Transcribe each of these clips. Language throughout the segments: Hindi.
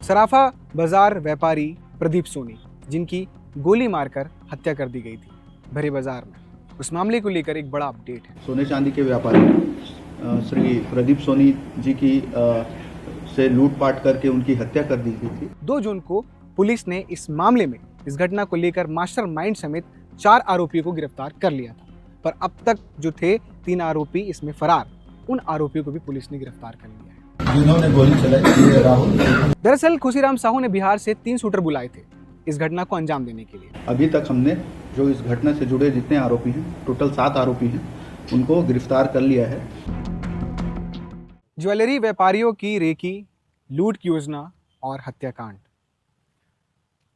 सराफा बाजार व्यापारी प्रदीप सोनी, जिनकी गोली मारकर हत्या कर दी गई थी भरे बाजार में, उस मामले को लेकर एक बड़ा अपडेट है। सोने चांदी के व्यापारी श्री प्रदीप सोनी जी की से लूटपाट करके उनकी हत्या कर दी गई थी। 2 जून को पुलिस ने इस मामले में इस घटना को लेकर मास्टरमाइंड समेत 4 आरोपियों को गिरफ्तार कर लिया था, पर अब तक जो थे 3 आरोपी इसमें फरार, उन आरोपियों को भी पुलिस ने गिरफ्तार कर लिया है। जिन्होंने गोली चलाई राहुल। दरअसल खुशीराम साहू ने बिहार से 3 शूटर बुलाए थे इस घटना को अंजाम देने के लिए। अभी तक हमने जो इस घटना से जुड़े जितने आरोपी हैं, टोटल 7 आरोपी हैं, उनको गिरफ्तार कर लिया है। ज्वेलरी व्यापारियों की रेकी, लूट की योजना और हत्याकांड।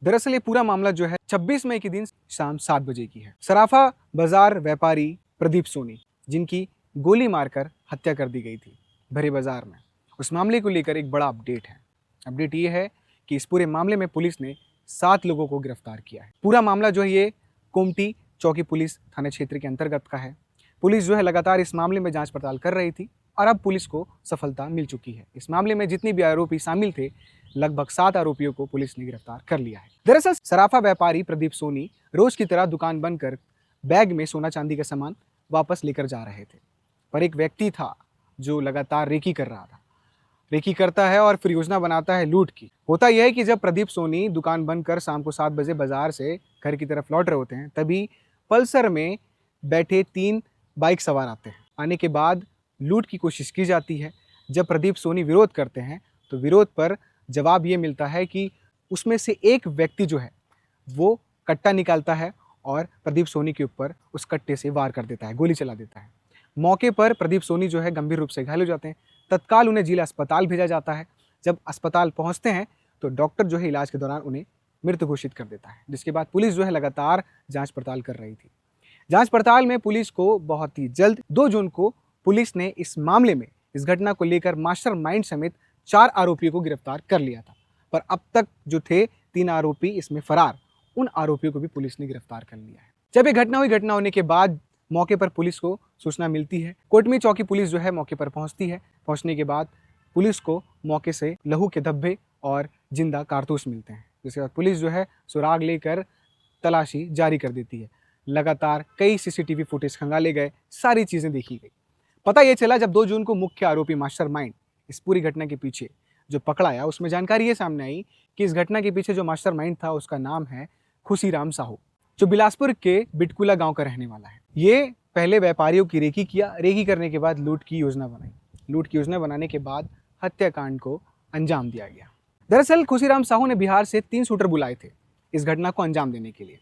दरअसल ये पूरा मामला जो है 26 मई के दिन शाम 7 बजे की है। सराफा बाजार व्यापारी प्रदीप सोनी, जिनकी गोली मारकर हत्या कर दी गई थी भरे बाजार में, उस मामले को लेकर एक बड़ा अपडेट है। अपडेट ये है कि इस पूरे मामले में पुलिस ने 7 लोगों को गिरफ्तार किया है। पूरा मामला जो है ये कोमटी चौकी पुलिस थाना क्षेत्र के अंतर्गत का है। पुलिस जो है लगातार इस मामले में जांच पड़ताल कर रही थी और अब पुलिस को सफलता मिल चुकी है। इस मामले में जितने भी आरोपी शामिल थे, लगभग 7 आरोपियों को पुलिस ने गिरफ्तार कर लिया है। दरअसल सराफा व्यापारी प्रदीप सोनी रोज की तरह दुकान बंद कर बैग में सोना चांदी का सामान वापस लेकर जा रहे थे, पर एक व्यक्ति था जो लगातार रेकी कर रहा था। रेकी करता है और फिर योजना बनाता है लूट की। होता यह है कि जब प्रदीप सोनी दुकान बंद कर शाम को 7 बजे बाजार से घर की तरफ लौट रहे होते हैं, तभी पल्सर में बैठे 3 बाइक सवार आते हैं। आने के बाद लूट की कोशिश की जाती है। जब प्रदीप सोनी विरोध करते हैं तो विरोध पर जवाब ये मिलता है कि उसमें से एक व्यक्ति जो है वो कट्टा निकालता है और प्रदीप सोनी के ऊपर उस कट्टे से वार कर देता है, गोली चला देता है। मौके पर प्रदीप सोनी जो है गंभीर रूप से घायल हो जाते हैं। तत्काल उन्हें जिला अस्पताल भेजा जाता है। जब अस्पताल पहुंचते हैं तो डॉक्टर जो है इलाज के दौरान उन्हें मृत घोषित कर देता है, जिसके बाद पुलिस जो है लगातार जांच पड़ताल कर रही थी। जांच पड़ताल में पुलिस को बहुत ही जल्द 2 जून को पुलिस ने इस मामले में इस घटना को लेकर मास्टरमाइंड समेत 4 आरोपियों को गिरफ्तार कर लिया था, पर अब तक जो थे 3 आरोपी इसमें फरार, उन आरोपियों को भी पुलिस ने गिरफ्तार कर लिया है। जब ये घटना हुई, घटना होने के बाद मौके पर पुलिस को सूचना मिलती है। कोटमी चौकी पुलिस जो है मौके पर पहुंचती है। पहुंचने के बाद पुलिस को मौके से लहू के धब्बे और जिंदा कारतूस मिलते हैं, जिसके बाद पुलिस जो है सुराग लेकर तलाशी जारी कर देती है। लगातार कई सीसीटीवी फुटेज खंगाले गए, सारी चीज़ें देखी गई। पता ये चला जब 2 जून को मुख्य आरोपी मास्टरमाइंड इस पूरी घटना के पीछे जो पकड़ा आया, उसमें जानकारी ये सामने आई कि इस घटना के पीछे जो मास्टरमाइंड था उसका नाम है खुशीराम साहू, जो बिलासपुर के बिटकुला गांव का रहने वाला है। ये पहले व्यापारियों की रेकी किया, रेकी करने के बाद लूट की योजना बनाई। लूट की योजना बनाने के बाद हत्याकांड को अंजाम दिया गया। दरअसल खुशीराम साहू ने बिहार से 3 शूटर बुलाए थे इस घटना को अंजाम देने के लिए,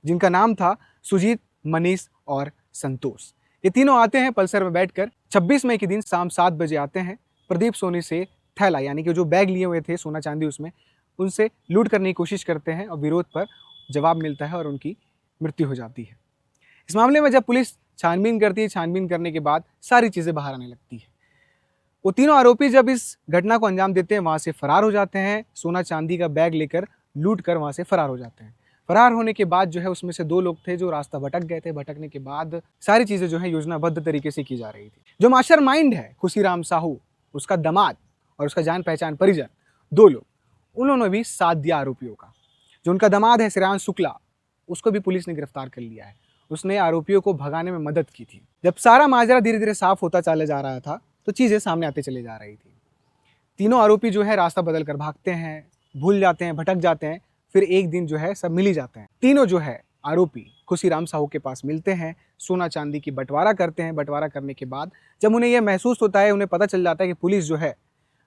जिनका नाम था सुजीत, मनीष और संतोष। ये तीनों आते हैं पल्सर में बैठकर 26 मई के दिन शाम 7 बजे आते हैं। प्रदीप सोनी से थैला यानी कि जो बैग लिए हुए थे सोना चांदी, उसमें उनसे लूट करने की कोशिश करते हैं और विरोध पर जवाब मिलता है और उनकी मृत्यु हो जाती है। इस मामले में जब पुलिस छानबीन करती है, छानबीन करने के बाद सारी चीज़ें बाहर आने लगती है। वो तीनों आरोपी जब इस घटना को अंजाम देते हैं, वहाँ से फरार हो जाते हैं। सोना चांदी का बैग लेकर लूट कर वहाँ से फरार हो जाते हैं। फरार होने के बाद जो है उसमें से 2 लोग थे जो रास्ता भटक गए थे। भटकने के बाद सारी चीज़ें जो है योजनाबद्ध तरीके से की जा रही थी। जो मास्टरमाइंड है खुशीराम साहू, उसका दामाद और उसका जान पहचान परिजन 2 लोग, उन्होंने भी साथ दिया आरोपियों का। जो उनका दामाद है श्रेयांश शुक्ला, उसको भी पुलिस ने गिरफ्तार कर लिया है। उसने आरोपियों को भगाने में मदद की थी। जब सारा माजरा धीरे धीरे साफ होता चला जा रहा था तो चीज़ें सामने आते चले जा रही थी। तीनों आरोपी जो है रास्ता बदल कर भागते हैं, भूल जाते हैं, भटक जाते हैं। फिर एक दिन जो है सब मिल ही जाते हैं। तीनों जो है आरोपी खुशीराम साहू के पास मिलते हैं, सोना चांदी की बंटवारा करते हैं। बंटवारा करने के बाद जब उन्हें यह महसूस होता है, उन्हें पता चल जाता है कि पुलिस जो है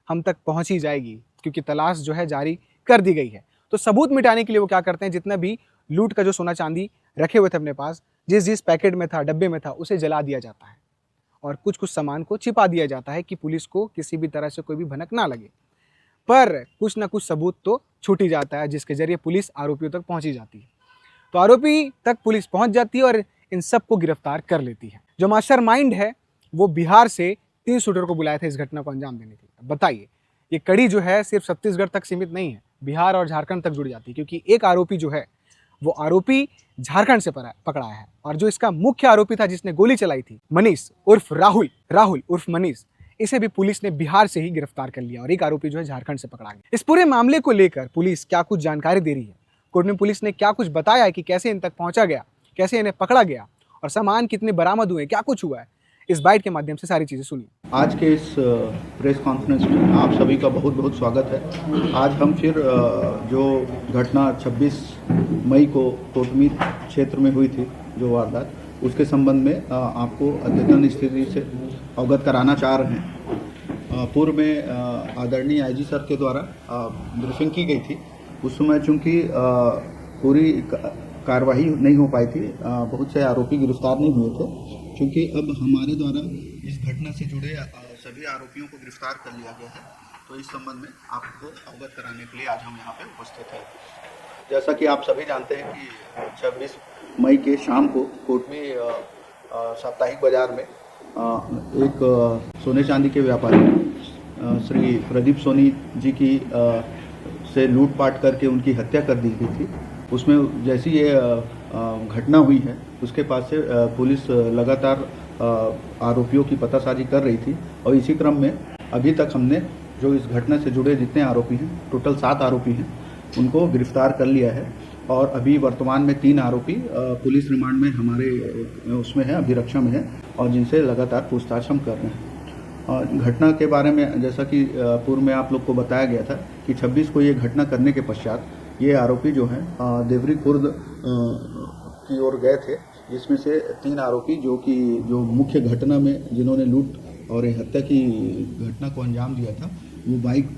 हम तक पहुंच ही जाएगी, क्योंकि तलाश जो है जारी कर दी गई है, तो सबूत मिटाने के लिए वो क्या करते हैं, जितना भी लूट का जो सोना चांदी रखे हुए थे अपने पास, जिस पैकेट में था, डब्बे में था, उसे जला दिया जाता है और कुछ कुछ सामान को छिपा दिया जाता है कि पुलिस को किसी भी तरह से कोई भी भनक ना लगे। पर कुछ ना कुछ सबूत तो छूट ही जाता है, जिसके जरिए पुलिस आरोपियों तक पहुंची जाती है। तो आरोपी तक पुलिस पहुंच जाती है और इन सबको गिरफ्तार कर लेती है। जो मास्टरमाइंड है वो बिहार से 3 शूटर को बुलाया था इस घटना को अंजाम देने के लिए। बताइए, ये कड़ी जो है सिर्फ छत्तीसगढ़ तक सीमित नहीं है, बिहार और झारखंड तक जुड़ जाती है, क्योंकि एक आरोपी जो है वो आरोपी झारखंड से पकड़ा है। और जो इसका मुख्य आरोपी था जिसने गोली चलाई थी, मनीष उर्फ राहुल उर्फ मनीष, इसे भी पुलिस ने बिहार से ही गिरफ्तार कर लिया और एक आरोपी जो है झारखंड से पकड़ा गया। इस पूरे मामले को लेकर पुलिस क्या कुछ जानकारी दे रही है, कोर्ट में पुलिस ने क्या कुछ बताया है कि कैसे इन तक पहुंचा गया, कैसे इन्हें पकड़ा गया और सामान कितने बरामद हुए, क्या कुछ हुआ है, इस बाइट के माध्यम से सारी चीजें सुनिए। आज के इस प्रेस कॉन्फ्रेंस में आप सभी का बहुत बहुत स्वागत है। आज हम फिर जो घटना 26 मई को कोटमीर क्षेत्र में हुई थी, जो वारदात, उसके संबंध में आपको अद्यतन स्थिति से अवगत कराना चाह रहे हैं। पूर्व में आदरणीय आईजी सर के द्वारा ब्रीफिंग की गई थी। उस समय चूँकि पूरी कार्रवाई नहीं हो पाई थी, बहुत से आरोपी गिरफ्तार नहीं हुए थे। क्योंकि अब हमारे द्वारा इस घटना से जुड़े सभी आरोपियों को गिरफ्तार कर लिया गया है, तो इस संबंध में आपको अवगत कराने के लिए आज हम यहाँ पे उपस्थित हैं। जैसा कि आप सभी जानते हैं कि 26 मई के शाम को कोटमी साप्ताहिक बाजार में एक सोने चांदी के व्यापारी श्री प्रदीप सोनी जी की से लूटपाट करके उनकी हत्या कर दी गई थी। उसमें जैसी ये घटना हुई है, उसके पास से पुलिस लगातार आरोपियों की पतासाजी कर रही थी और इसी क्रम में अभी तक हमने जो इस घटना से जुड़े जितने आरोपी हैं, टोटल 7 आरोपी हैं, उनको गिरफ्तार कर लिया है। और अभी वर्तमान में 3 आरोपी पुलिस रिमांड में हमारे उसमें है, अभिरक्षा में है, और जिनसे लगातार पूछताछ हम कर रहे हैं। घटना के बारे में जैसा कि पूर्व में आप लोग को बताया गया था कि 26 को ये घटना करने के पश्चात ये आरोपी जो हैं देवरी खुर्द की ओर गए थे, जिसमें से 3 आरोपी जो मुख्य घटना में जिन्होंने लूट और हत्या की घटना को अंजाम दिया था, वो बाइक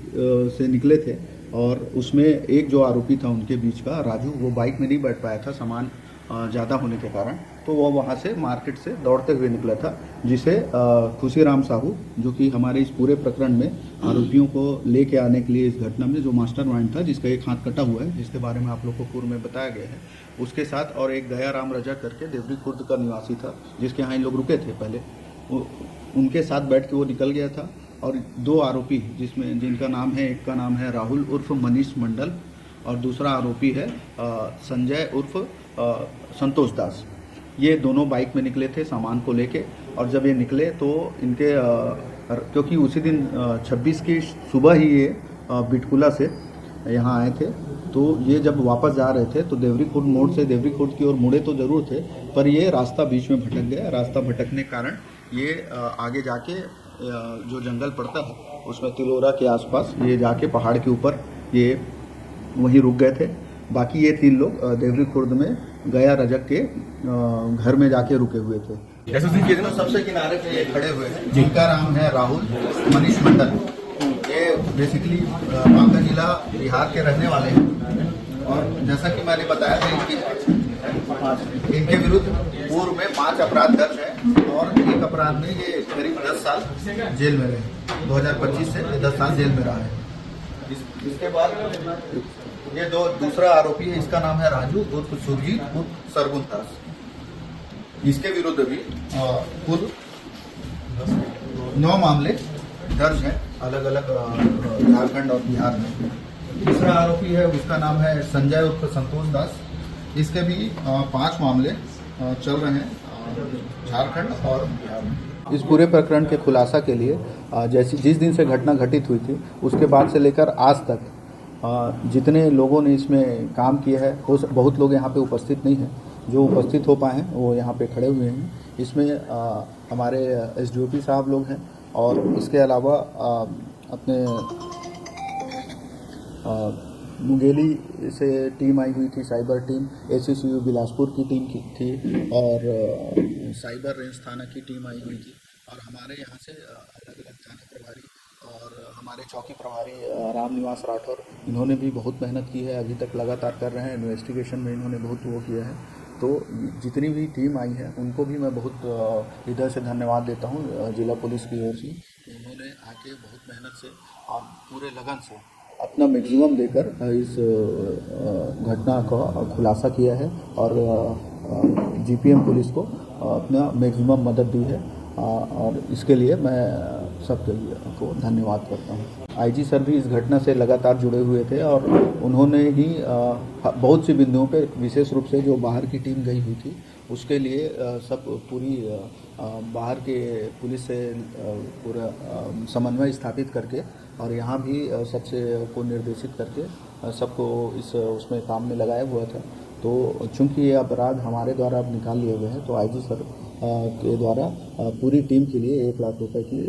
से निकले थे। और उसमें एक जो आरोपी था उनके बीच का राजू, वो बाइक में नहीं बैठ पाया था सामान ज़्यादा होने के कारण, तो वो वहाँ से मार्केट से दौड़ते हुए निकला था, जिसे खुशीराम साहू, जो कि हमारे इस पूरे प्रकरण में आरोपियों को लेके आने के लिए इस घटना में जो मास्टरमाइंड था, जिसका एक हाथ कटा हुआ है, जिसके बारे में आप लोग को पूर्व में बताया गया है, उसके साथ और एक दयाराम रजा करके देवरी खुर्द का निवासी था, जिसके यहाँ इन लोग रुके थे पहले, उनके साथ बैठ के वो निकल गया था। और 2 आरोपी जिनका नाम है, एक का नाम है राहुल उर्फ मनीष मंडल और दूसरा आरोपी है संजय उर्फ संतोष दास। ये दोनों बाइक में निकले थे सामान को लेके, और जब ये निकले तो इनके क्योंकि उसी दिन 26 की सुबह ही ये बिटकुला से यहाँ आए थे, तो ये जब वापस जा रहे थे तो देवरी खुर्द मोड़ से देवरी खुर्द की ओर मुड़े तो ज़रूर थे, पर ये रास्ता बीच में भटक गया। रास्ता भटकने के कारण ये आगे जाके जो जंगल पड़ता है उसमें तिलोरा के आसपास ये जाके पहाड़ के ऊपर ये वहीं रुक गए थे। बाकी ये 3 लोग देवरी खुर्द में गया रजक के घर में जाके रुके हुए थे। तो सबसे किनारे पे ये खड़े हुए हैं, जिनका नाम है राहुल मनीष मंडल। ये बेसिकली बांका जिला बिहार के रहने वाले हैं, और जैसा कि मैंने बताया था इनके विरुद्ध पूर्व में 5 अपराध दर्ज है, और एक अपराध में ये करीब 10 साल जेल में रहे। 2025 से 10 साल जेल में रहा है। इसके बाद ये दूसरा आरोपी है, इसका नाम है राजू उर्फ सुरजीत उर्फ सरगुन दास। इसके विरुद्ध भी कुल 9 मामले दर्ज हैं अलग अलग झारखंड और बिहार में। तीसरा आरोपी है, उसका नाम है संजय उर्फ संतोष दास। इसके भी 5 मामले चल रहे हैं झारखंड और बिहार में। इस पूरे प्रकरण के खुलासा के लिए जिस दिन से घटना घटित हुई थी उसके बाद से लेकर आज तक जितने लोगों ने इसमें काम किया है, बहुत लोग यहाँ पे उपस्थित नहीं हैं। जो उपस्थित हो पाए हैं वो यहाँ पे खड़े हुए हैं। इसमें हमारे एसडीओपी साहब लोग हैं, और इसके अलावा अपने मुंगेली से टीम आई हुई थी, साइबर टीम, एसीसीयू बिलासपुर की टीम थी, और साइबर रेंज थाना की टीम आई हुई थी, और हमारे यहाँ से अलग अलग थाना प्रभारी और हमारे चौकी प्रभारी राम निवास राठौर, इन्होंने भी बहुत मेहनत की है, अभी तक लगातार कर रहे हैं। इन्वेस्टिगेशन में इन्होंने बहुत वो किया है। तो जितनी भी टीम आई है उनको भी मैं बहुत इधर से धन्यवाद देता हूँ जिला पुलिस की ओर से। उन्होंने आके बहुत मेहनत से और पूरे लगन से अपना मैक्सिमम देकर इस घटना का खुलासा किया है, और जीपीएम पुलिस को अपना मैक्सिमम मदद दी है, और इसके लिए मैं सबके को धन्यवाद करता हूँ। आईजी सर भी इस घटना से लगातार जुड़े हुए थे, और उन्होंने ही बहुत सी बिंदुओं पे विशेष रूप से जो बाहर की टीम गई हुई थी उसके लिए सब पूरी बाहर के पुलिस से पूरा समन्वय स्थापित करके और यहाँ भी सबसे को निर्देशित करके सबको इस उसमें काम में लगाया हुआ था। तो चूंकि ये अपराध हमारे द्वारा अब निकाल लिए गए हैं तो आईजी सर के द्वारा पूरी टीम के लिए 1 लाख रुपए की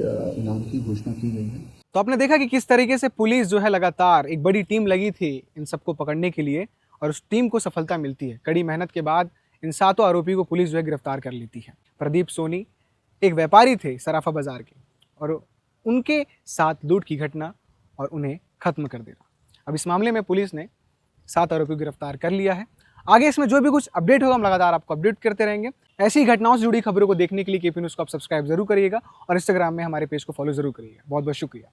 इनाम की घोषणा की गई है। तो आपने देखा कि किस तरीके से पुलिस जो है लगातार एक बड़ी टीम लगी थी इन सबको पकड़ने के लिए और उस टीम को सफलता मिलती है। कड़ी मेहनत के बाद इन 7 आरोपी को पुलिस जो है गिरफ्तार कर लेती है। प्रदीप सोनी एक व्यापारी थे सराफा बाजार के और उनके साथ लूट की घटना और उन्हें खत्म कर देना। अब इस मामले में पुलिस ने 7 आरोपी को गिरफ्तार कर लिया है। आगे इसमें जो भी कुछ अपडेट होगा हम लगातार आपको अपडेट करते रहेंगे। ऐसी घटनाओं से जुड़ी खबरों को देखने के लिए केपी न्यूज़ को आप सब्सक्राइब जरूर करिएगा और इंस्टाग्राम में हमारे पेज को फॉलो जरूर करिएगा। बहुत बहुत शुक्रिया।